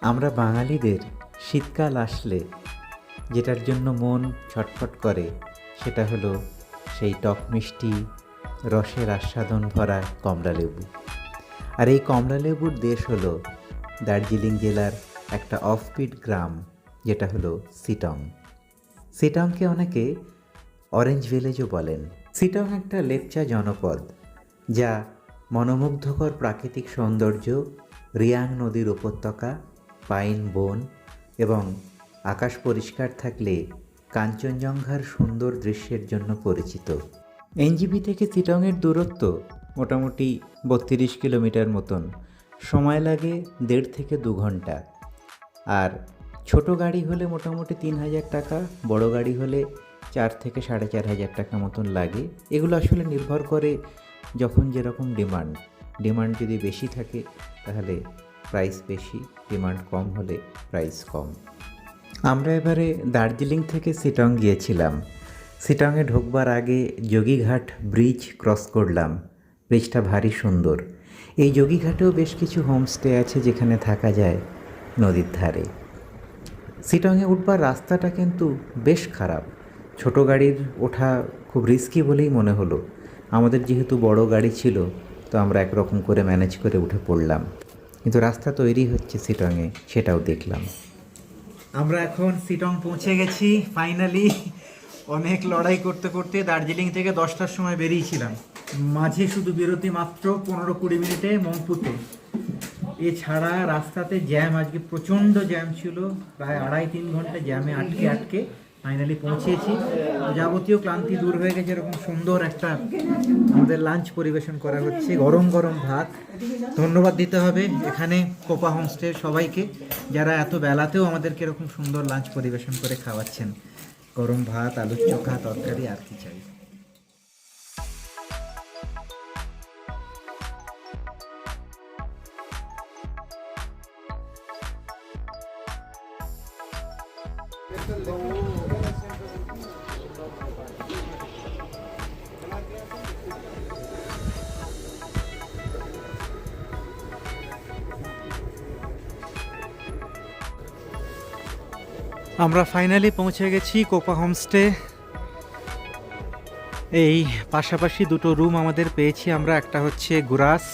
আমরা বাঙালিদের শীতকাল আসলে যেটার জন্য মন ছটফট করে সেটা হলো সেই টক মিষ্টি রসের আস্বাদন ভরা কমলালেবু। আর এই কমলালেবুর দেশ হলো দার্জিলিং জেলার একটা অফবিট গ্রাম, যেটা হলো সিটং। সিটংকে অনেকে অরেঞ্জ ভিলেজও বলেন। সিটং একটা লেপচা জনপদ, যা মনোমুগ্ধকর প্রাকৃতিক সৌন্দর্য, রিয়াং নদীর উপত্যকা, পাইন বন এবং আকাশ পরিষ্কার থাকলে কাঞ্চনজঙ্ঘার সুন্দর দৃশ্যের জন্য পরিচিত। এনজিপি থেকে চিটংয়ের দূরত্ব মোটামুটি ৩২ কিলোমিটার মতন। সময় লাগে ১.৫ থেকে ২ ঘন্টা। আর ছোট গাড়ি হলে মোটামুটি ৩,০০০ টাকা, বড় গাড়ি হলে ৪ থেকে ৪,৫০০ টাকা মতন লাগে। এগুলো আসলে নির্ভর করে যখন যেরকম ডিমান্ড যদি বেশি থাকে তাহলে প্রাইস বেশি, ডিমান্ড কম হলে প্রাইস কম। আমরা এবারে দার্জিলিং থেকে সিটং গিয়েছিলাম। সিটংয়ে ঢোকবার আগে যোগীঘাট ব্রিজ ক্রস করলাম। ব্রিজটা ভারী সুন্দর। এই যোগীঘাটেও বেশ কিছু হোমস্টে আছে যেখানে থাকা যায় নদীর ধারে। সিটংয়ে উঠবার রাস্তাটা কিন্তু বেশ খারাপ। ছোট গাড়ির ওঠা খুব রিস্কি বলেই মনে হলো। আমাদের যেহেতু বড় গাড়ি ছিল, তো আমরা একরকম করে ম্যানেজ করে উঠে পড়লাম। কিন্তু রাস্তা তৈরি হচ্ছে সিটংয়ে, সেটাও দেখলাম। আমরা এখন সিটং পৌঁছে গেছি ফাইনালি। অনেক লড়াই করতে করতে দার্জিলিং থেকে 10টার সময় বেরিয়েছিলাম। মাঝে শুধু বিরতি মাত্র 15-20 মিনিটে মংপুতে। এছাড়া রাস্তাতে জ্যাম, আজকে প্রচণ্ড জ্যাম ছিল। প্রায় 2.5-3 ঘন্টা জ্যামে আটকে ফাইনালি পৌঁছেছি। যাবতীয় ক্লান্তি দূর হয়ে গেছে। এরকম সুন্দর একটা আমাদের লাঞ্চ পরিবেশন করা হচ্ছে, গরম গরম ভাত। ধন্যবাদ দিতে হবে এখানে কোপা হোমস্টের সবাইকে, যারা এত বেলাতেও আমাদেরকে এরকম সুন্দর লাঞ্চ পরিবেশন করে খাওয়াচ্ছেন। গরম ভাত, আলুর চোখা, তরকারি, আর কি চাই। আমরা ফাইনালি পৌঁছে গেছি কোপা হোমস্টে। এই পাশাপাশি দুটো রুম আমাদের পেয়েছি আমরা। একটা হচ্ছে গুরাস,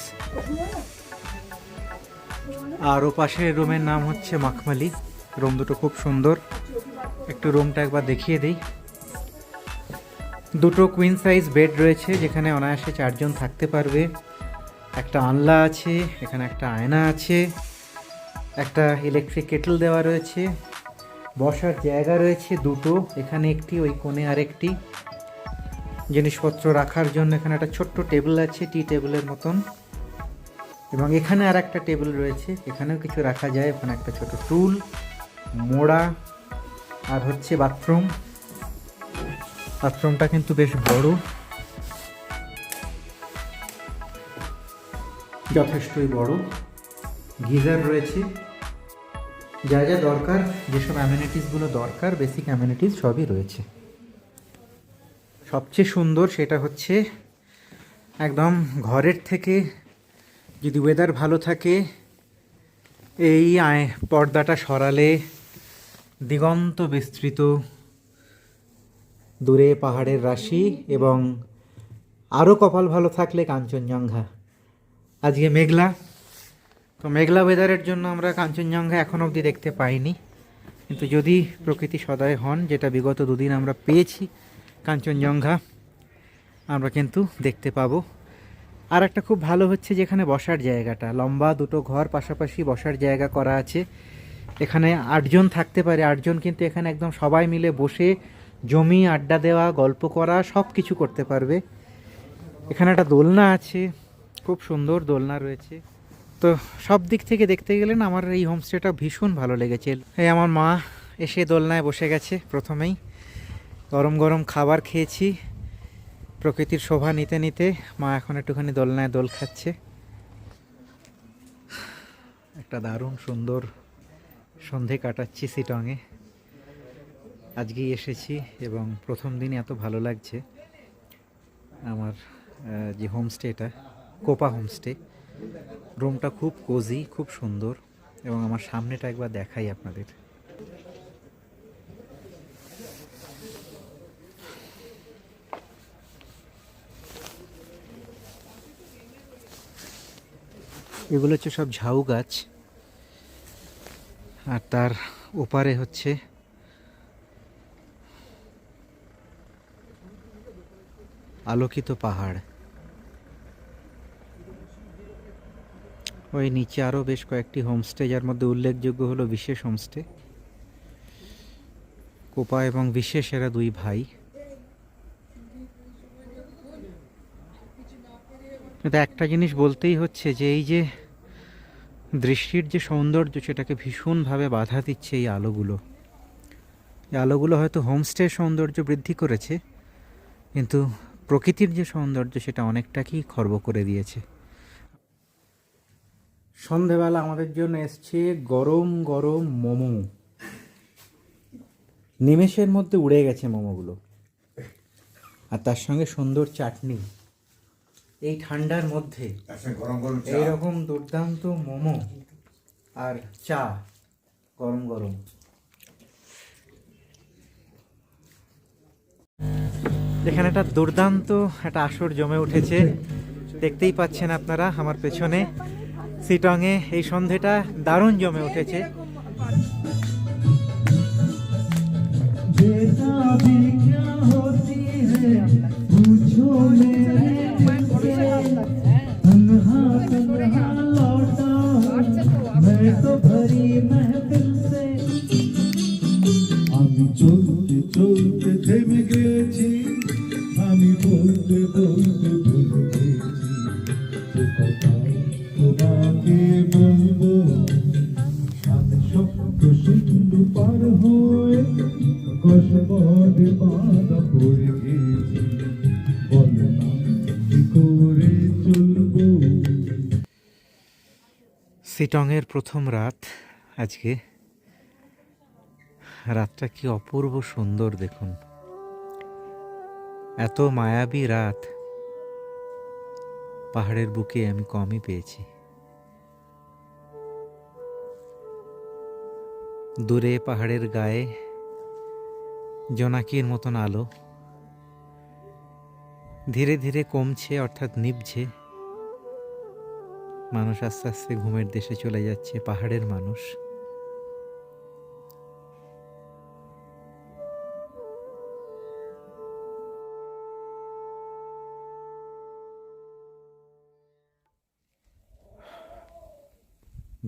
আর ও পাশের রুমের নাম হচ্ছে মাখমালি। রুম দুটো খুব সুন্দর। একটু রুমটা একবার দেখিয়ে দিই। দুটো কুইন সাইজ বেড রয়েছে, যেখানে অনায়াসে 4 জন থাকতে পারবে। একটা আনলা আছে, এখানে একটা আয়না আছে, একটা ইলেকট্রিক কেটল দেওয়া রয়েছে, বসার জায়গা রয়েছে দুটো, এখানে একটি, ওই কোণে আরেকটি। জিনিসপত্র রাখার জন্য এখানে একটা ছোট্ট টেবিল আছে, টি টেবিলের মতন, এবং এখানে আর একটা টেবিল রয়েছে, এখানেও কিছু রাখা যায়। ওখানে একটা ছোট টুল, মোড়া, আর হচ্ছে বাথরুম। বাথরুমটা কিন্তু বেশ বড়, যথেষ্টই বড়। গিজার রয়েছে, যা যা দরকার, যেসব অ্যামিনিটিসগুলো দরকার, বেসিক অ্যামিনিটিস সবই রয়েছে। সবচেয়ে সুন্দর সেটা হচ্ছে একদম ঘরের থেকে যদি ওয়েদার ভালো থাকে, এই পর্দাটা সরালে দিগন্ত বিস্তৃত, দূরে পাহাড়ের রাশি, এবং আরও কপাল ভালো থাকলে কাঞ্চনজঙ্ঘা। আজকে মেঘলা, তো মেঘলা ওয়েদারের জন্য আমরা কাঞ্চনজঙ্ঘা এখন অবধি দেখতে পাইনি। কিন্তু যদি প্রকৃতি সদয় হন, যেটা বিগত 2 দিন আমরা পেয়েছি কাঞ্চনজঙ্ঘা, আমরা কিন্তু দেখতে পাবো। আর একটা খুব ভালো হচ্ছে যেখানে বসার জায়গাটা, লম্বা দুটো ঘর পাশাপাশি বসার জায়গা করা আছে। এখানে 8 জন থাকতে পারে। 8 জন কিন্তু এখানে একদম সবাই মিলে বসে জমি আড্ডা দেওয়া, গল্প করা, সব কিছু করতে পারবে। এখানে একটা দোলনা আছে, খুব সুন্দর দোলনা রয়েছে। তো সব দিক থেকে দেখতে গেলে না, আমার এই হোমস্টেটা ভীষণ ভালো লেগেছে। এই আমার মা এসে দোলনায় বসে গেছে প্রথমেই। গরম গরম খাবার খেয়েছি, প্রকৃতির শোভা নিতে নিতে মা এখন একটুখানি দোলনায় দোল খাচ্ছে। একটা দারুণ সুন্দর সন্ধে কাটাচ্ছি সিটংয়ে। আজকেই এসেছি এবং প্রথম দিনই এত ভালো লাগছে। আমার যে হোমস্টেটা, কোপা হোমস্টে, রুমটা খুব কোজি, খুব সুন্দর। এবং আমার সামনেটা একবার দেখাই আপনাদের। এগুলো হচ্ছে সব ঝাউ গাছ, আর তার ওপারে হচ্ছে আলোকিত পাহাড়। ওই নিচে আরও বেশ কয়েকটি হোমস্টে, যার মধ্যে উল্লেখযোগ্য হলো বিশেষ হোমস্টে। কোপা এবং বিশেষ এরা দুই ভাই। কিন্তু একটা জিনিস বলতেই হচ্ছে যে এই যে দৃষ্টির যে সৌন্দর্য, সেটাকে ভীষণভাবে বাধা দিচ্ছে এই আলোগুলো। এই আলোগুলো হয়তো হোমস্টের সৌন্দর্য বৃদ্ধি করেছে, কিন্তু প্রকৃতির যে সৌন্দর্য সেটা অনেকটাকেই খর্ব করে দিয়েছে। সন্ধেবেলা আমাদের জন্য এসছে গরম গরম মোমো। নিমেষের মধ্যে উড়ে গেছে মোমোগুলো, আর তার সঙ্গে সুন্দর চাটনি। এই ঠান্ডার মধ্যে এইরকম দুর্দান্ত মোমো আর চা গরম গরম। এখানে একটা দুর্দান্ত একটা আসর জমে উঠেছে, দেখতেই পাচ্ছেন আপনারা আমার পেছনে। সিটংয়ে এই সন্ধেটা দারুণ জমে উঠেছে। আমি চলতে চলতে থেমে গেছি, আমি বলতে বলতে ভুলে গেছি যে কথা তোমাকে বলবো। সাথে সপ্ত সিন্ধু পার হয়ে কসমরে বাধা পড়ে গেছি, বলো না কি করে চলবো। সিটংয়ের প্রথম রাত আজকে। রাতটা কি অপূর্ব সুন্দর দেখুন। এত মায়াবী রাত পাহাড়ের বুকে আমি কমই পেয়েছি। দূরে পাহাড়ের গায়ে জোনাকির মতন আলো ধীরে ধীরে কমছে, অর্থাৎ নিভছে। মানুষ আস্তে আস্তে ঘুমের দেশে চলে যাচ্ছে, পাহাড়ের মানুষ।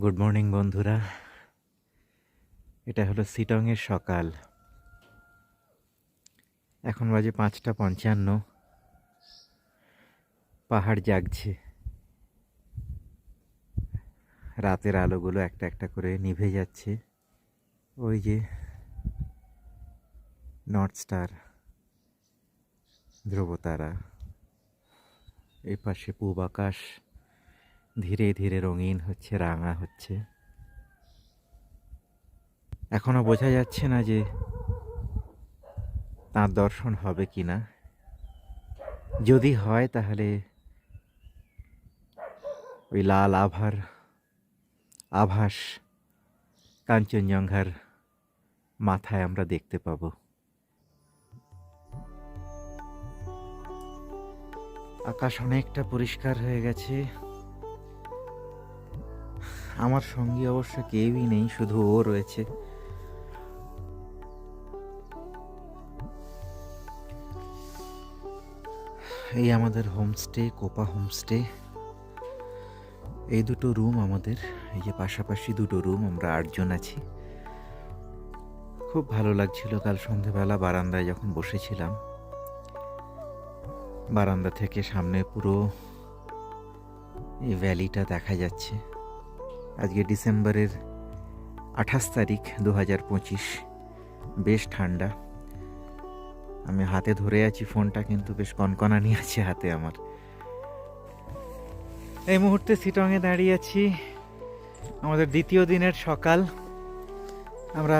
গুড মর্নিং বন্ধুরা, এটা হলো সিটংয়ের সকাল। এখন বাজে 5:55। পাহাড় জাগছে, রাতের আলোগুলো একটা একটা করে নিভে যাচ্ছে। ওই যে নর্থ স্টার, ধ্রুবতারা, এই পাশে পূব আকাশ ধীরে ধীরে রঙিন হচ্ছে, রাঙা হচ্ছে। এখনো বোঝা যাচ্ছে না যে তার দর্শন হবে কিনা। যদি হয় তাহলে ওই লাল আভাস কাঞ্চনজঙ্ঘার মাথায় আমরা দেখতে পাবো। আকাশ অনেকটা পরিষ্কার হয়ে গেছে। আমার সঙ্গে অবশ্য কেউই নেই, শুধু ও রয়েছে। এই আমাদের হোমস্টে, কোপা হোমস্টে। এই দুটো রুম আমাদের, এই যে পাশাপাশি দুটো রুম, আমরা 8 জন আছি। খুব ভালো লাগছিল কাল সন্ধেবেলা বারান্দায় যখন বসেছিলাম। বারান্দা থেকে সামনে পুরো এই ভ্যালিটা দেখা যাচ্ছে। আজকে ডিসেম্বরের 28 তারিখ 2025। বেশ ঠান্ডা। আমি হাতে ধরে আছি ফোনটা, কিন্তু বেশ কনকনানি আছে হাতে আমার। এই মুহূর্তে সিটংয়ে দাঁড়িয়ে আছি, আমাদের দ্বিতীয় দিনের সকাল। আমরা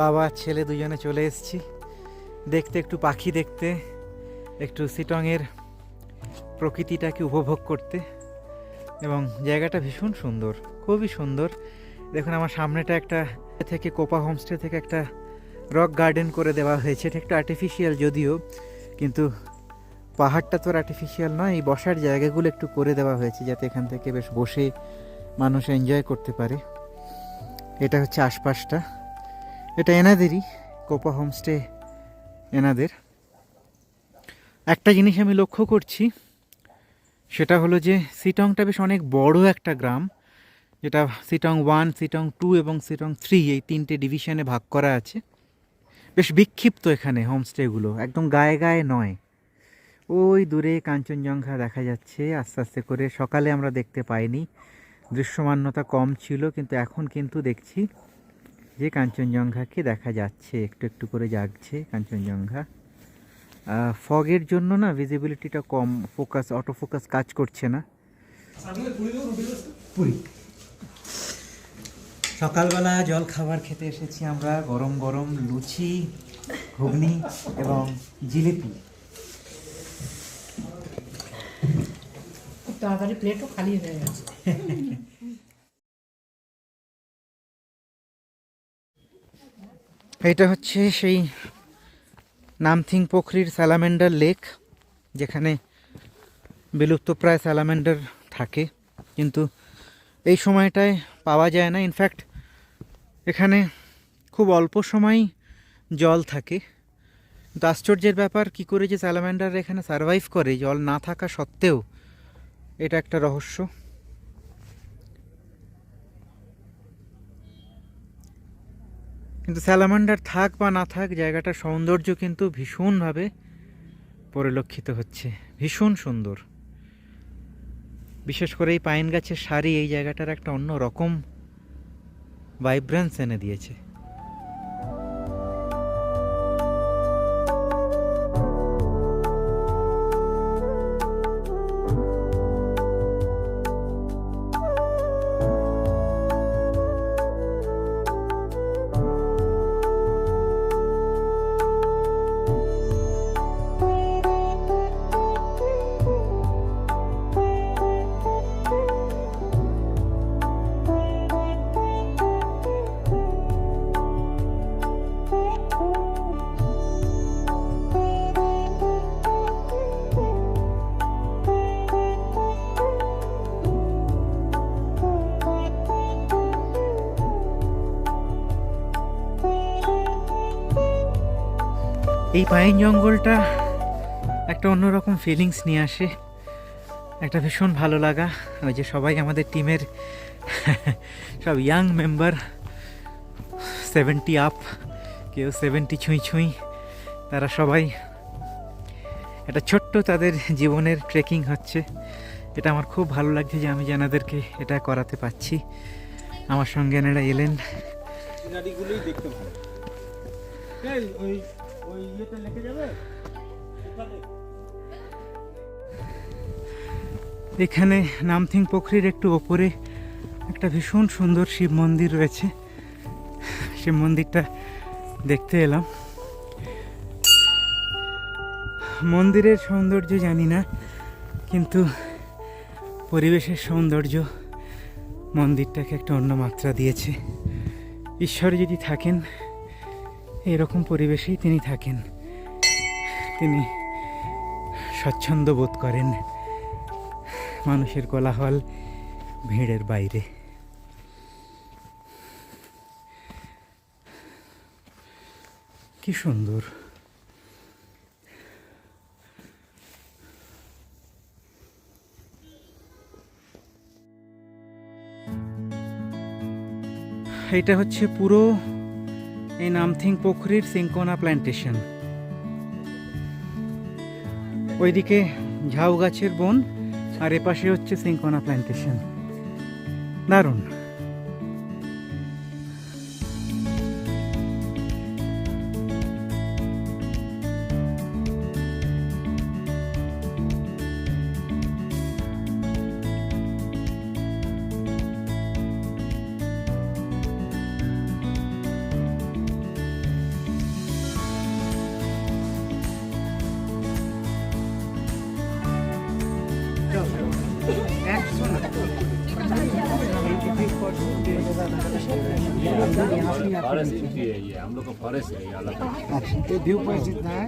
বাবা ছেলে দুজনে চলে এসেছি দেখতে, একটু পাখি দেখতে, একটু সিটংয়ের প্রকৃতিটাকে উপভোগ করতে। এবং জায়গাটা ভীষণ সুন্দর, খুবই সুন্দর। দেখুন আমার সামনেটা একটা থেকে কোপা হোমস্টে থেকে একটা রক গার্ডেন করে দেওয়া হয়েছে। এটা একটু আর্টিফিশিয়াল যদিও, কিন্তু পাহাড়টা তো আর্টিফিশিয়াল নয়, এই বসার জায়গাগুলো একটু করে দেওয়া হয়েছে যাতে এখান থেকে বেশ বসে মানুষ এনজয় করতে পারে। এটা হচ্ছে আশপাশটা, এটা এনাদেরই, কোপা হোমস্টে এনাদের। একটা জিনিস আমি লক্ষ্য করছি, সেটা হলো যে সিটংটা বেশ অনেক বড় একটা গ্রাম, যেটা সিটং 1, সিটং 2 এবং সিটং 3 এই 3টে ডিভিশনে ভাগ করা আছে। বেশ বিক্ষিপ্ত এখানে হোমস্টেগুলো, একদম গায়ে গায়ে নয়। ওই দূরে কাঞ্চনজঙ্ঘা দেখা যাচ্ছে আস্তে আস্তে করে। সকালে আমরা দেখতে পাইনি, দৃশ্যমানতা কম ছিল, কিন্তু এখন কিন্তু দেখছি যে কাঞ্চনজঙ্ঘাকে দেখা যাচ্ছে, একটু একটু করে জাগছে কাঞ্চনজঙ্ঘা। ফগের জন্য না ভিজিবিলিটিটা কম, অটো ফোকাস কাজ করছে না। পুরী সকালবেলা জল খাবার খেতে এসেছি আমরা, গরম গরম লুচি, ঘুগনি এবং জিলিপি। খুব তাড়াতাড়ি প্লেটও খালি হয়ে গেছে। এটা হচ্ছে সেই নামথিং পোখরির স্যালামেন্ডার লেক, যেখানে বিলুপ্তপ্রায় স্যালামেন্ডার থাকে, কিন্তু এই সময়টায় পাওয়া যায় না। ইনফ্যাক্ট এখানে খুব অল্প সময় জল থাকে, কিন্তু আশ্চর্যের ব্যাপার কী করে যে স্যালামেন্ডার এখানে সারভাইভ করে জল না থাকা সত্ত্বেও, এটা একটা রহস্য। কিন্তু স্যালামান্ডার থাক বা না থাক, জায়গাটার সৌন্দর্য কিন্তু ভীষণভাবে পরিলক্ষিত হচ্ছে, ভীষণ সুন্দর। বিশেষ করে এই পাইন গাছের সারি এই জায়গাটার একটা অন্য রকম ভাইব্রেন্স এনে দিয়েছে। এই পাইন জঙ্গলটা একটা অন্যরকম ফিলিংস নিয়ে আসে, একটা ভীষণ ভালো লাগা। ওই যে সবাই আমাদের টিমের সব ইয়াং মেম্বার, 70 আপ, কেউ 70 ছুঁই ছুঁই, তারা সবাই একটা ছোট্ট তাদের জীবনের ট্রেকিং হচ্ছে। এটা আমার খুব ভালো লাগছে যে আমি জানাদেরকে এটা করাতে পারছি। আমার সঙ্গে এনারা এলেন। গাড়িগুলোই দেখতে ভালো। ওই ইয়েটা লেগে যাবে ওখানে। এখানে নামথিং পোখরির একটু ওপরে একটা ভীষণ সুন্দর শিব মন্দির রয়েছে, শিব মন্দিরটা দেখতে এলাম। মন্দিরের সৌন্দর্য জানি না, কিন্তু পরিবেশের সৌন্দর্য মন্দিরটাকে একটা অন্য মাত্রা দিয়েছে। ঈশ্বর যদি থাকেন, এরকম পরিবেশেই তিনি থাকেন, তিনি স্বচ্ছন্দ বোধ করেন মানুষের কোলাহল ভিড়ের বাইরে। কি সুন্দর! এটা হচ্ছে পুরো এই নামথিং পোখরির সিঙ্কোনা প্ল্যান্টেশন। ওইদিকে ঝাউ গাছের বন, আর এপাশে হচ্ছে সিঙ্কোনা প্ল্যান্টেশন। দারুণ! फॉरेस्ट है ये, हम लोग का फॉरेस्ट है ये अलग। ये व्यू पॉइंट जितना है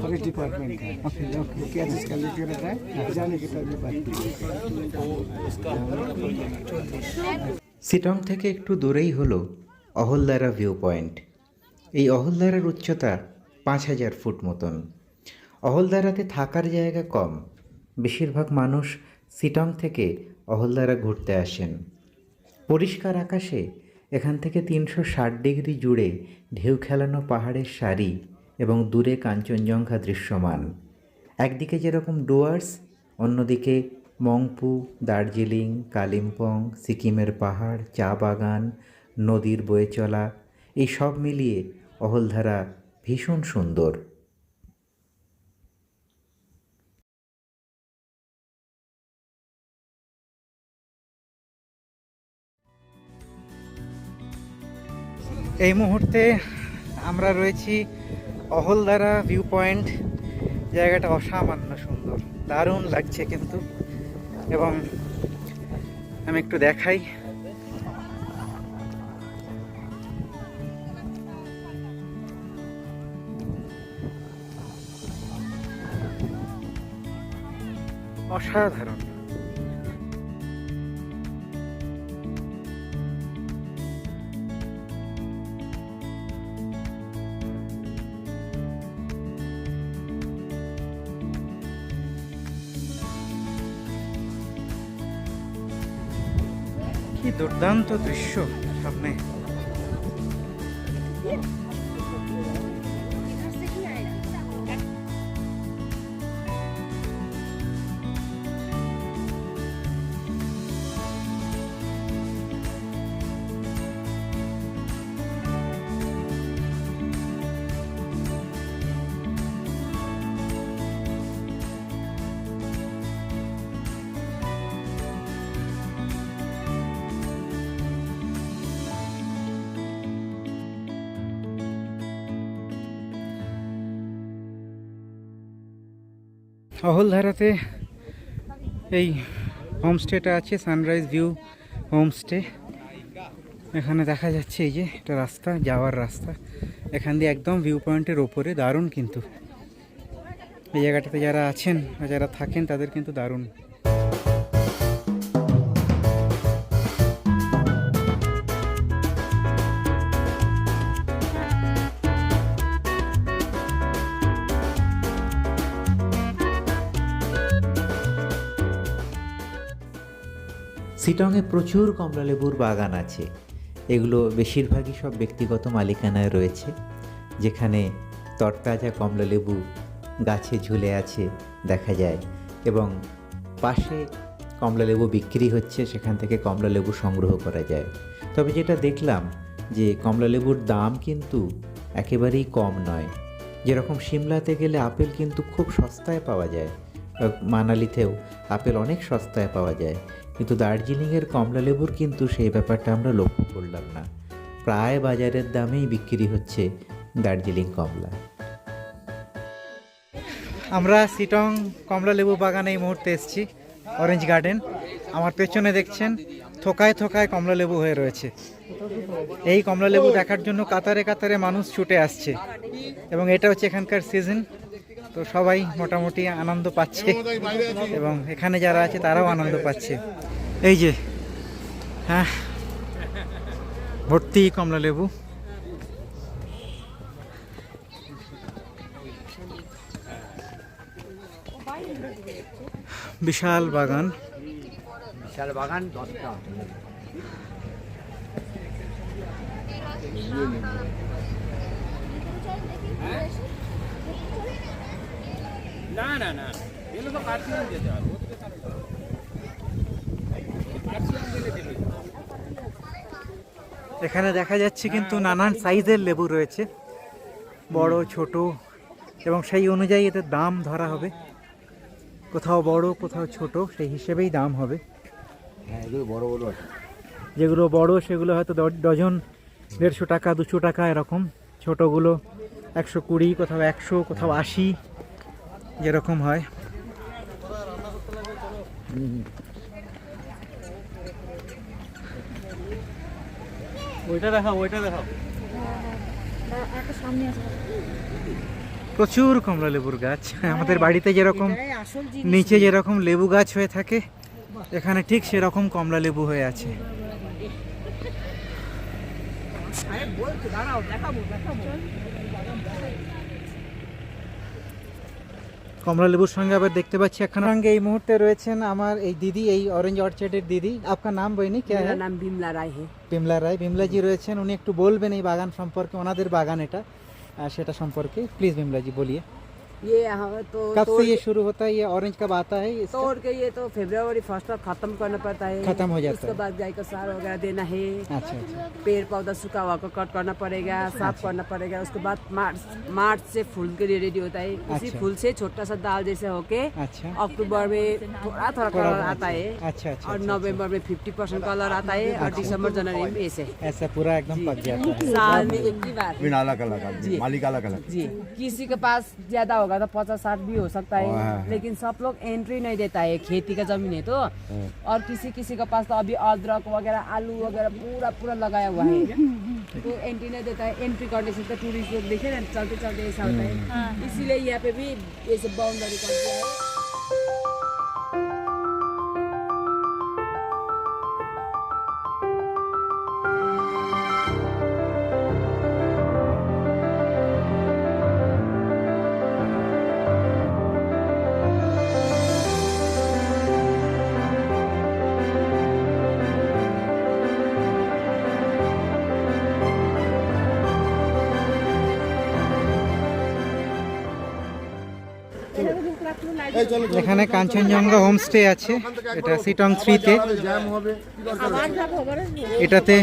फॉरेस्ट डिपार्टमेंट का है। ओके क्या चीज़ का लेके रहता है जाने के टाइम में बात সিটং থেকে একটু দূরেই হলো অহলদারা ভিউ পয়েন্ট। এই অহলদারার উচ্চতা 5000 ফুট মতন। অহলদারাতে থাকার জায়গা কম, বেশিরভাগ মানুষ সিটং থেকে অহলদারা ঘুরতে আসেন। পরিষ্কার আকাশে এখান থেকে 360 ডিগ্রি জুড়ে ঢেউ খেলানো পাহাড়ের সারি এবং দূরে কাঞ্চনজঙ্ঘা দৃশ্যমান। একদিকে যেরকম ডুয়ার্স, অন্যদিকে মংপু, দার্জিলিং, কালিম্পং, সিকিমের পাহাড়, চা বাগান, নদীর বয়ে চলা, এই সব মিলিয়ে অহলধারা ভীষণ সুন্দর। এই মুহূর্তে আমরা রয়েছি অহলদারা ভিউ পয়েন্ট। জায়গাটা অসামান্য সুন্দর, দারুণ লাগছে কিন্তু। এবং আমি একটু দেখাই, অসাধারণ। কি দুর্দান্ত দৃশ্য সামনে। অহলধারাতে এই হোমস্টেটা আছে, সানরাইজ ভিউ হোমস্টে। এখানে দেখা যাচ্ছে এই যে এটা রাস্তা, যাওয়ার রাস্তা। এখান দিয়ে একদম ভিউ পয়েন্টের ওপরে, দারুণ কিন্তু। এই জায়গাটাতে যারা আছেন বা যারা থাকেন তাদের কিন্তু দারুণ। সিটংয়ে প্রচুর কমলালেবুর বাগান আছে। এগুলো বেশিরভাগই সব ব্যক্তিগত মালিকানায় রয়েছে, যেখানে তরতাজা কমলালেবু গাছে ঝুলে আছে দেখা যায়, এবং পাশে কমলালেবু বিক্রি হচ্ছে, সেখান থেকে কমলালেবু সংগ্রহ করা যায়। তবে যেটা দেখলাম যে কমলালেবুর দাম কিন্তু একেবারেই কম নয়। যেরকম সিমলাতে গেলে আপেল কিন্তু খুব সস্তায় পাওয়া যায়, মানালিতেও আপেল অনেক সস্তায় পাওয়া যায়, কিন্তু দার্জিলিংয়ের কমলালেবুর কিন্তু সেই ব্যাপারটা আমরা লক্ষ্য করলাম না। প্রায় বাজারের দামেই বিক্রি হচ্ছে দার্জিলিং কমলা। আমরা সিটং কমলালেবু বাগানে এই মুহূর্তে এসেছি, অরেঞ্জ গার্ডেন। আমার পেছনে দেখছেন থোকায় থোকায় কমলালেবু হয়ে রয়েছে। এই কমলালেবু দেখার জন্য কাতারে কাতারে মানুষ ছুটে আসছে, এবং এটা হচ্ছে এখানকার সিজন। তো সবাই মোটামুটি আনন্দ পাচ্ছে, এবং এখানে যারা আছে তারাও আনন্দ পাচ্ছে। এই যে হ্যাঁ, ভর্তি কমলালেবু। বিশাল বাগান, বিশাল বাগান 10টা। না না না, এগুলো তো পার্সোনাল যেতে হবে। এখানে দেখা যাচ্ছে কিন্তু নানান সাইজের লেবু রয়েছে, বড় ছোট, এবং সেই অনুযায়ী এদের দাম ধরা হবে। কোথাও বড় কোথাও ছোট, সেই হিসেবেই দাম হবে। হ্যাঁ এগুলো বড় বড় আছে। যেগুলো বড় সেগুলো হয়তো ডজন 150 টাকা 200 টাকা এরকম। ছোটোগুলো 120, কোথাও 100, কোথাও 80, যেরকম হয়। ওইটা দেখাও, ওইটা দেখাও। একটা সামনে আছে প্রচুর কমলা লেবুর গাছ। আমাদের বাড়িতে যেরকম এটাই আসল জিনিস। নিচে যেরকম লেবু গাছ হয়ে থাকে, এখানে ঠিক সেরকম কমলা লেবু হয়ে আছে। কমলা লেবুর সঙ্গে আবার দেখতে পাচ্ছি এখন সঙ্গে এই মুহূর্তে রয়েছেন আমার এই দিদি, এই অরেঞ্জ অর্চার্ডের দিদি। আপনার নাম বইনি কে? मेरा नाम बिमला राय है। বিমলা রায়। বিমলাজি রয়েছেন, উনি একটু বলবেন এই বাগান সম্পর্কে, ওনাদের বাগান এটা, সেটা সম্পর্কে প্লিজ বিমলাজি বলিए। ये यहाँ तो कब से ये शुरू होता है, ये ऑरेंज कब आता है इसका? तोड़ के ये तो फरवरी 1 तक खत्म करना पड़ता है। खत्म हो जाता उसके है। बाद गाय को सार वगैरह देना है। अच्छा अच्छा पेड़ पौधा सूखा हुआ को कट करना पड़ेगा, साफ करना पड़ेगा। उसके बाद मार्च से फूल के लिए रेडी होता है। उसी अच्छा। फूल से छोटा सा दाल जैसे होके अच्छा अक्टूबर में थोड़ा थोड़ा कलर आता है। अच्छा अच्छा और अच्छा, नवंबर में 50% कलर आता है। और दिसंबर जनवरी में ऐसे ऐसा पूरा एकदम पक जाता है। साल में एक ही बार। बिन अलग अलग जी। मालिक अलग अलग। जी, किसी के पास ज्यादा होगा तो 50-60 भी हो सकता है, लेकिन सब लोग एंट्री नहीं देता है। खेती का जमीन है तो। और किसी किसी के पास तो अभी अदरक वगैरह आलू वगैरह पूरा पूरा लगाया हुआ है, तो एंट्री नहीं देता है। एंट्री करने से तो टूरिस्ट लोग देखे ना, चलते चलते ऐसा होता है। इसीलिए यहाँ पे भी ये सब बाउंड्री कर दिया है। এখানে কাঞ্চনজঙ্ঘা হোমস্টে আছে, এটা সিটং 3-তে। এটাতে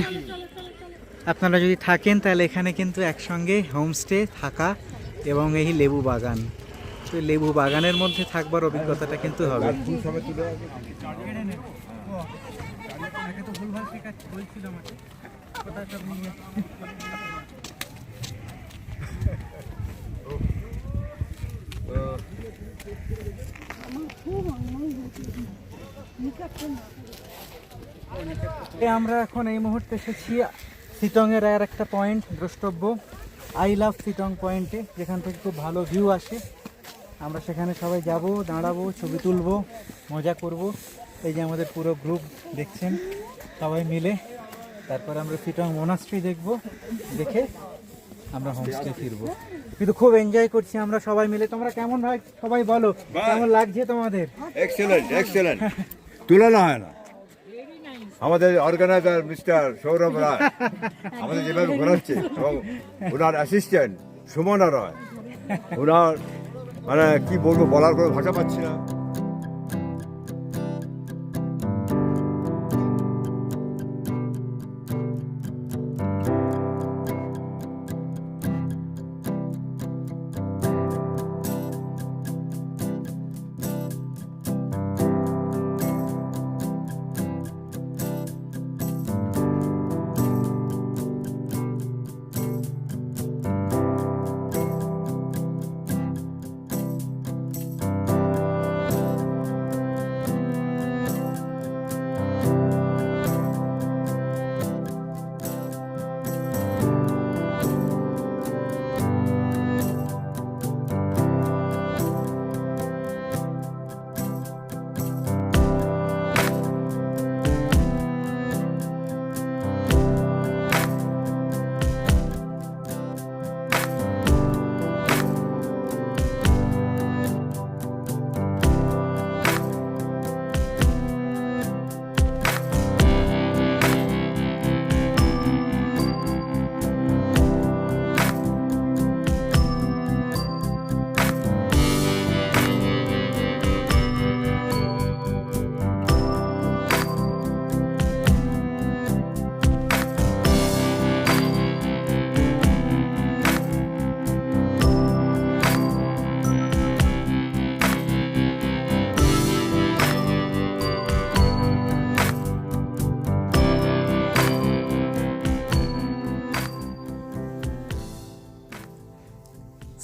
আপনারা যদি থাকেন তাহলে এখানে কিন্তু একসঙ্গে হোমস্টে থাকা এবং এই লেবু বাগান, তো লেবু বাগানের মধ্যে থাকবার অভিজ্ঞতাটা কিন্তু হবে। আমরা এখন এই মুহূর্তে এসেছি সিটংয়ের আর একটা পয়েন্ট দ্রষ্টব্য, আই লাভ সিটং পয়েন্টে, যেখান থেকে খুব ভালো ভিউ আসে। আমরা সেখানে সবাই যাব, দাঁড়াবো, ছবি তুলবো, মজা করব। এই যে আমাদের পুরো গ্রুপ দেখছেন সবাই মিলে। তারপর আমরা সিটং মোনাস্ট্রি দেখব, দেখে আমরা হোমস্টে ফিরবো। কিন্তু খুব এনজয় করছি আমরা সবাই মিলে। তোমরা কেমন ভাই সবাই বলো, কেমন লাগছে তোমাদের? এক্সেলেন্ট এক্সেলেন্ট, তুলনা হয় না। আমাদের অর্গানাইজার মিস্টার সৌরভ রায় আমাদের যেভাবে ঘোরাচ্ছে, এবং ওনার অ্যাসিস্ট্যান্ট সুমনা রয়, ওনার মানে কি বলবো, বলার কোনো ভাষা পাচ্ছি না।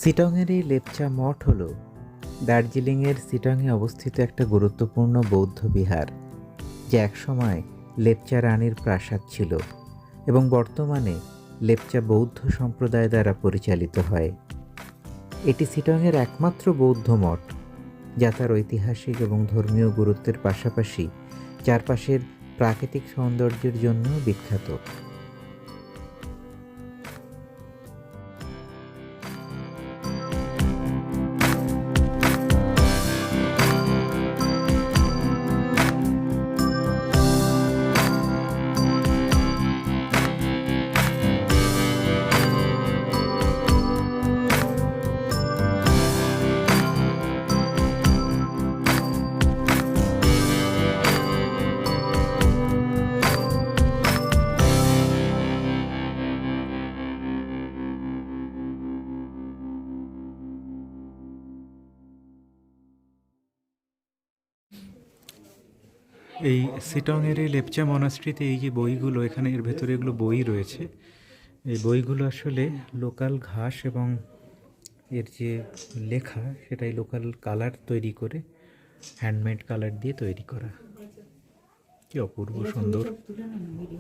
সিটংয়ের এই লেপচা মঠ হল দার্জিলিংয়ের সিটংয়ে অবস্থিত একটা গুরুত্বপূর্ণ বৌদ্ধ বিহার, যা একসময় লেপচা রানীর প্রাসাদ ছিল। এবং বর্তমানে লেপচা বৌদ্ধ সম্প্রদায় দ্বারা পরিচালিত হয়। এটি শিটংয়ের একমাত্র বৌদ্ধ মঠ, যা তার ঐতিহাসিক এবং ধর্মীয় গুরুত্বের পাশাপাশি চারপাশের প্রাকৃতিক সৌন্দর্যের জন্য বিখ্যাত। এই শিটংয়ের এই লেপচা মনাস্ট্রিতে এই যে বইগুলো, এখানে এর ভেতরে এগুলো বই রয়েছে, এই বইগুলো আসলে লোকাল ঘাস এবং এর যে লেখা সেটাই লোকাল কালার তৈরি করে, হ্যান্ডমেড কালার দিয়ে তৈরি করা। কি অপূর্ব সুন্দর।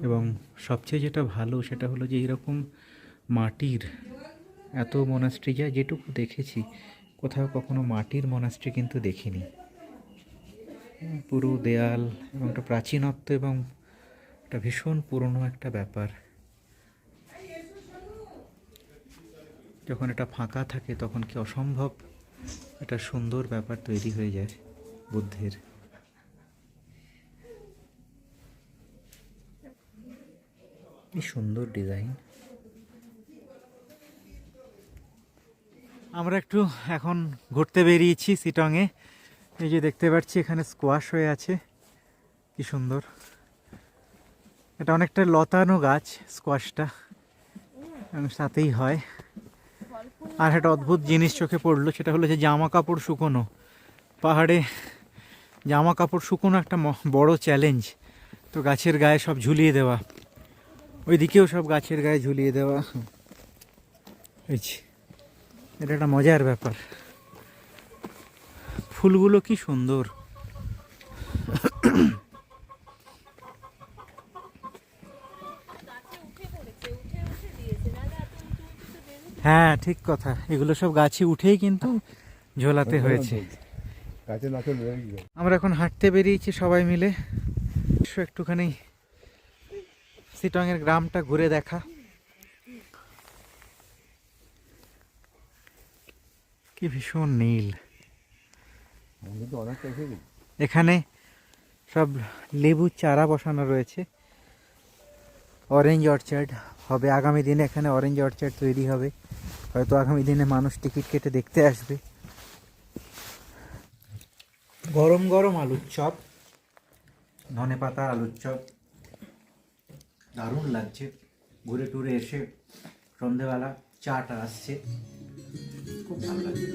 এবং সবচেয়ে যেটা ভালো সেটা হলো যে এইরকম মাটির এত মনাস্ট্রি, যা যেটুকু দেখেছি কোথাও কখনো মাটির মনাস্ট্রি কিন্তু দেখিনি। পুরো দেয়াল এবং একটা প্রাচীনত্ব এবং একটা ভীষণ পুরনো একটা ব্যাপার। যখন এটা ফাঁকা থাকে তখন কি অসম্ভব একটা সুন্দর ব্যাপার তৈরি হয়ে যায় বুদ্ধের। কি সুন্দর ডিজাইন। আমরা একটু এখন ঘুরতে বেরিয়েছি শিটংয়ে। এই যে দেখতে পাচ্ছি এখানে স্কোয়াশ হয়ে আছে, কি সুন্দর। এটা অনেকটা লতানো গাছ স্কোয়াশটা, সাথেই হয়। আর একটা অদ্ভুত জিনিস চোখে পড়লো, সেটা হলো যে জামা কাপড় শুকোনো। পাহাড়ে জামা কাপড় শুকোনো একটা বড় চ্যালেঞ্জ। তো গাছের গায়ে সব ঝুলিয়ে দেওয়া, ওইদিকেও সব গাছের গায়ে ঝুলিয়ে দেওয়া। এটা একটা মজার ব্যাপার। ফুলগুলো কি সুন্দর। হ্যাঁ ঠিক কথা, এগুলো সব গাছে উঠেই কিন্তু ঝোলাতে হয়েছে। আমরা এখন হাঁটতে বেরিয়েছি সবাই মিলে, একটুখানি শিটংয়ের গ্রামটা ঘুরে দেখা। কি ভীষণ নীল। এখানে সব লেবুর চারা বসানো রয়েছে। অরেঞ্জ অর্চার্ড হবে আগামী দিনে, এখানে অরেঞ্জ অর্চার্ড তৈরি হবে। হয়তো আগামী দিনে মানুষ টিকিট কেটে দেখতে আসবে। গরম গরম আলুর চপ, ধনেপাতা আলুর চপ, দারুণ লাগছে। ঘুরে টুরে এসে সন্ধেবেলা চাটা আসছে, খুব ভালো লাগছে।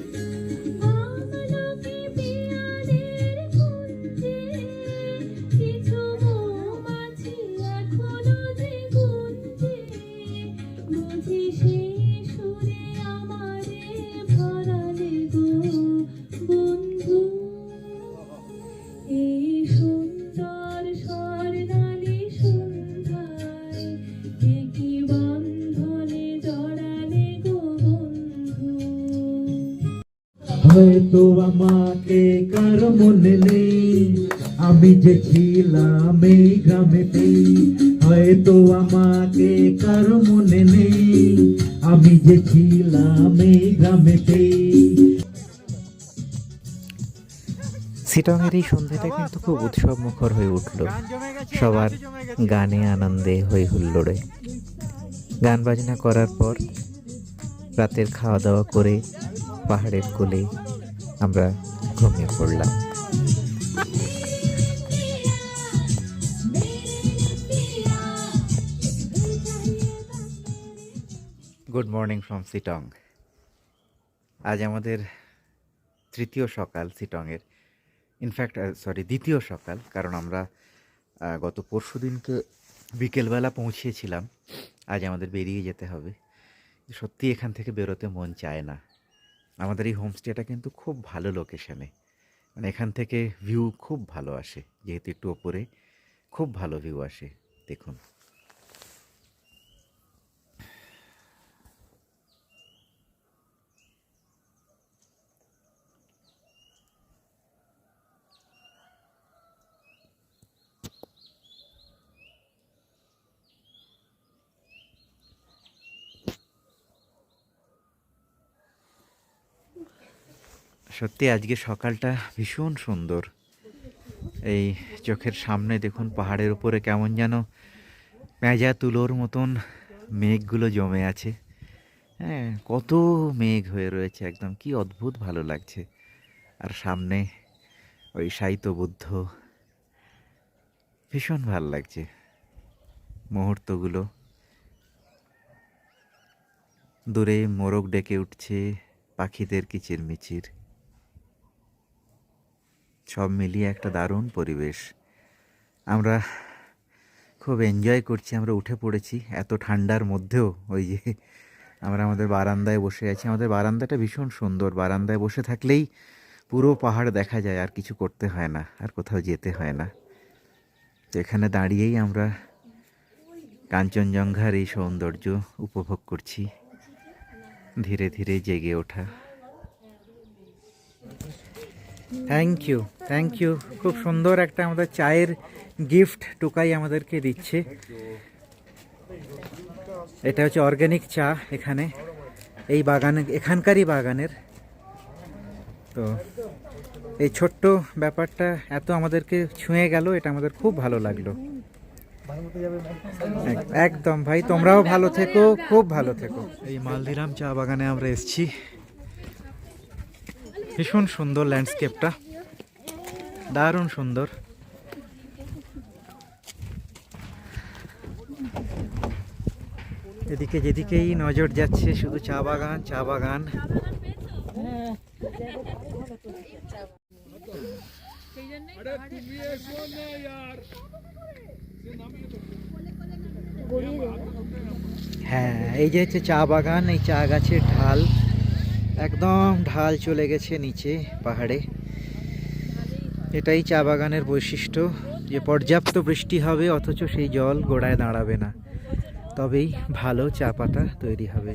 হয়তো আমাকে কার মনে নেই, আমি যে ছিলাম এই গ্রামেতেই। হয়তো আমাকে কার মনে নেই, আমি যে ছিলাম এই গ্রামেতেই। শিটংয়ের এই সন্ধ্যাটা কিন্তু খুব উৎসব মুখর হয়ে উঠল, সবার গানে আনন্দে হই হুল্লোড়ে। গান বাজনা করার পর রাতের খাওয়া দাওয়া করে পাহাড়ের কোলে আমরা ঘুমিয়ে পড়লাম। Good morning from Sittong. আজ আমাদের তৃতীয় সকাল শিটংয়ের, ইনফ্যাক্ট দ্বিতীয় সকাল, কারণ আমরা গত পরশু দিনকে বিকেলবেলা পৌঁছিয়েছিলাম। আজ আমাদের বেরিয়ে যেতে হবে। সত্যি এখান থেকে বেরোতে মন চায় না। আমাদের এই হোমস্টেটা কিন্তু খুব ভালো লোকেশনে, মানে এখান থেকে ভিউ খুব ভালো আসে, যেহেতু একটু ওপরে খুব ভালো ভিউ আসে। দেখুন সত্যি আজকে সকালটা ভীষণ সুন্দর। এই চোখের সামনে দেখুন পাহাড়ের উপরে কেমন যেন পেঁজা তুলোর মতন মেঘগুলো জমে আছে। হ্যাঁ, কত মেঘ হয়ে রয়েছে, একদম কি অদ্ভুত ভালো লাগছে। আর সামনে ওই শায়িত বুদ্ধ, ভীষণ ভালো লাগছে মুহূর্তগুলো। দূরে মোরগ ডেকে উঠছে, পাখিদের কিচিরমিচির, সব মিলিয়ে একটা দারুণ পরিবেশ। আমরা খুব এনজয় করছি, আমরা উঠে পড়েছি এত ঠান্ডার মধ্যেও। ওই যে আমরা আমাদের বারান্দায় বসে আছি, আমাদের বারান্দাটা ভীষণ সুন্দর। বারান্দায় বসে থাকলেই পুরো পাহাড় দেখা যায়, আর কিছু করতে হয় না, আর কোথাও যেতে হয় না। তো এখানে দাঁড়িয়েই আমরা কাঞ্চনজঙ্ঘার এই সৌন্দর্য উপভোগ করছি, ধীরে ধীরে জেগে ওঠা। Thank you, thank you. খুব সুন্দর একটা আমাদের চায়ের গিফট টুকাই আমাদেরকে দিচ্ছে। এটা হচ্ছে অর্গ্যানিক চা, এখানে এই বাগানে, এখানকারই বাগানের। তো এই ছোট্ট ব্যাপারটা এত আমাদেরকে ছুঁয়ে গেল, এটা আমাদের খুব ভালো লাগলো। একদম ভাই, তোমরাও ভালো থেকো, খুব ভালো থেকো। এই মালদিরাম চা বাগানে আমরা এসেছি, ভীষণ সুন্দর ল্যান্ডস্কেপটা, দারুণ সুন্দর। এদিকে যেদিকেই নজর যাচ্ছে শুধু চা বাগান, চা বাগান। হ্যাঁ, এই যে হচ্ছে চা বাগান, এই চা গাছের ঢাল, একদম ঢাল চলে গেছে নিচে পাহাড়ে। এটাই চা বাগানের বৈশিষ্ট্য, যে পর্যাপ্ত বৃষ্টি হবে অথচ সেই জল গোড়ায় দাঁড়াবে না, তবেই ভালো চা পাতা তৈরি হবে।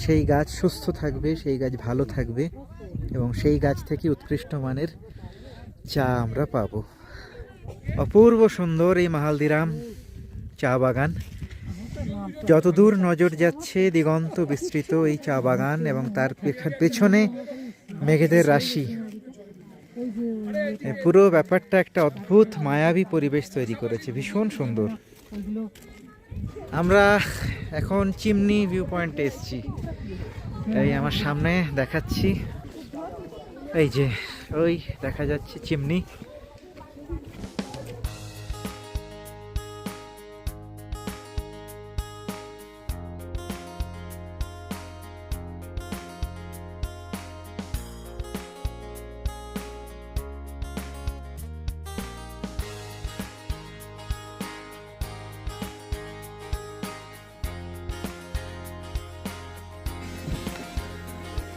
সেই গাছ সুস্থ থাকবে, সেই গাছ ভালো থাকবে, এবং সেই গাছ থেকে উৎকৃষ্ট মানের চা আমরা পাবো। অপূর্ব সুন্দর এই মালদিরাম চা বাগান। যতদূর নজর যাচ্ছে দিগন্ত বিস্তৃত এই চা বাগান, এবং তার পেছনে মেঘেদের রাশি। পুরো ব্যাপারটা একটা অদ্ভুত মায়াবী পরিবেশ তৈরি করেছে, ভীষণ সুন্দর। আমরা এখন চিমনি ভিউ পয়েন্টে এসেছি, এই আমার সামনে দেখাচ্ছি, এই যে ওই দেখা যাচ্ছে চিমনি।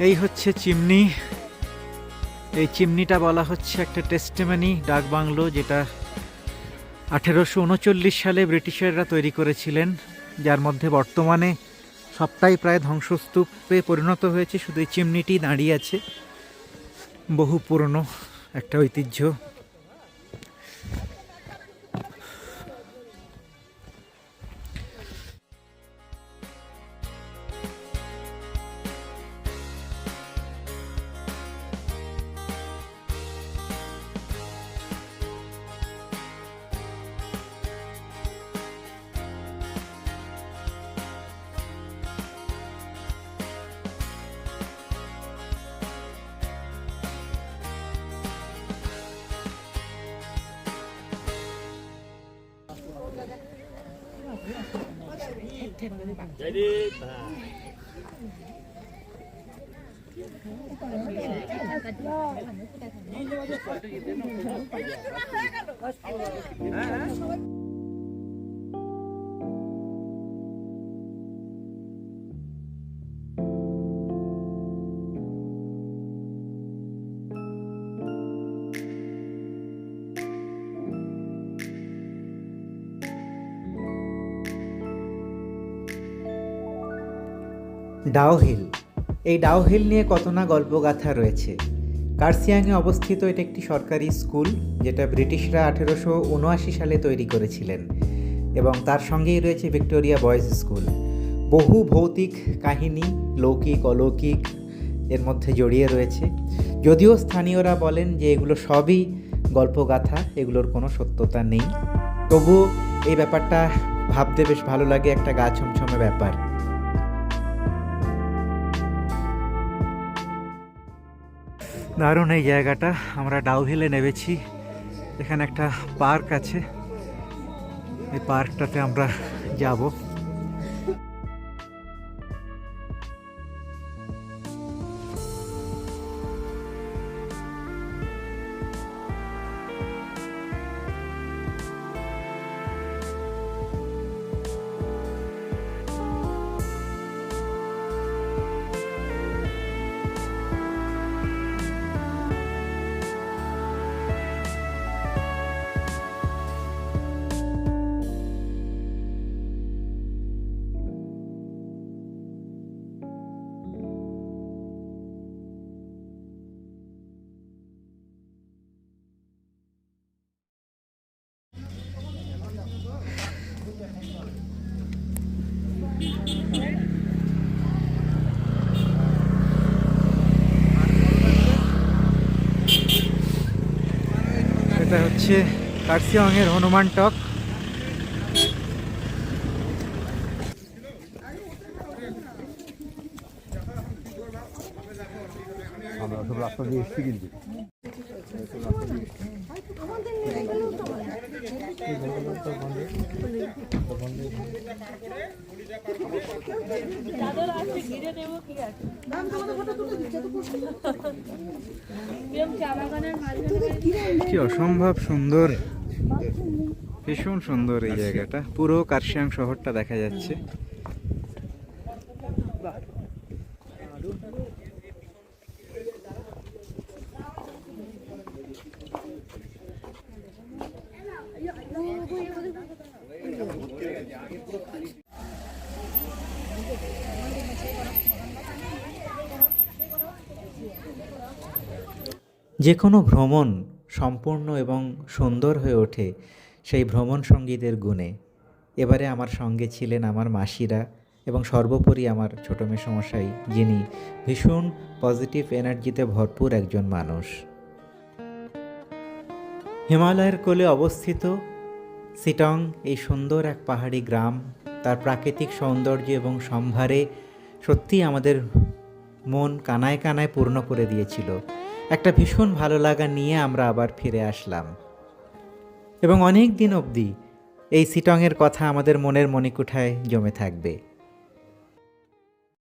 এই হচ্ছে চিমনি। এই চিমনিটা বলা হচ্ছে একটা টেস্টিমনি ডাক বাংলো, যেটা 1839 সালে ব্রিটিশাররা তৈরি করেছিলেন, যার মধ্যে বর্তমানে সবটাই প্রায় ধ্বংসস্তূপে পরিণত হয়েছে, শুধু এই চিমনিটি দাঁড়িয়ে আছে। বহু পুরনো একটা ঐতিহ্য। ডাউহিল, এই ডাউহিল নিয়ে কত না গল্পগাথা রয়েছে। কার্সিয়াংয়ে অবস্থিত এটা একটি সরকারি স্কুল, যেটা ব্রিটিশরা 1879 সালে তৈরি করেছিলেন, এবং তার সঙ্গেই রয়েছে ভিক্টোরিয়া বয়েজ স্কুল। বহু ভৌতিক কাহিনী, লৌকিক অলৌকিক এর মধ্যে জড়িয়ে রয়েছে। যদিও স্থানীয়রা বলেন যে এগুলো সবই গল্পগাথা, এগুলোর কোনো সত্যতা নেই, তবুও এই ব্যাপারটা ভাবতে বেশ ভালো লাগে, একটা গা ছমছমে ব্যাপার। দারুণ এই জায়গাটা। আমরা ডাউহিলে নেমেছি, এখানে একটা পার্ক আছে, এই পার্কটাতে আমরা যাব। এটা হচ্ছে কার্সিয়ংয়ের হনুমান টক। আমরা সব রাস্তা দিয়ে এসেছি কিন্তু কি অসম্ভব সুন্দর, ভীষণ সুন্দর এই জায়গাটা, পুরো কার্শিয়াং শহরটা দেখা যাচ্ছে। যে কোনো ভ্রমণ সম্পূর্ণ এবং সুন্দর হয়ে ওঠে সেই ভ্রমণ সঙ্গীদের গুণে। এবারে আমার সঙ্গে ছিলেন আমার মাসিরা এবং সর্বোপরি আমার ছোটো মেসোমশাই, যিনি ভীষণ পজিটিভ এনার্জিতে ভরপুর একজন মানুষ। হিমালয়ের কোলে অবস্থিত সিটং এই সুন্দর এক পাহাড়ি গ্রাম, তার প্রাকৃতিক সৌন্দর্য এবং সম্ভারে সত্যিই আমাদের মন কানায় কানায় পূর্ণ করে দিয়েছিল। একটা ভীষণ ভালো লাগা নিয়ে আমরা আবার ফিরে আসলাম এবং অনেক দিন অবধি এই সিটংয়ের কথা আমাদের মনের মণিকুঠায় জমে থাকবে।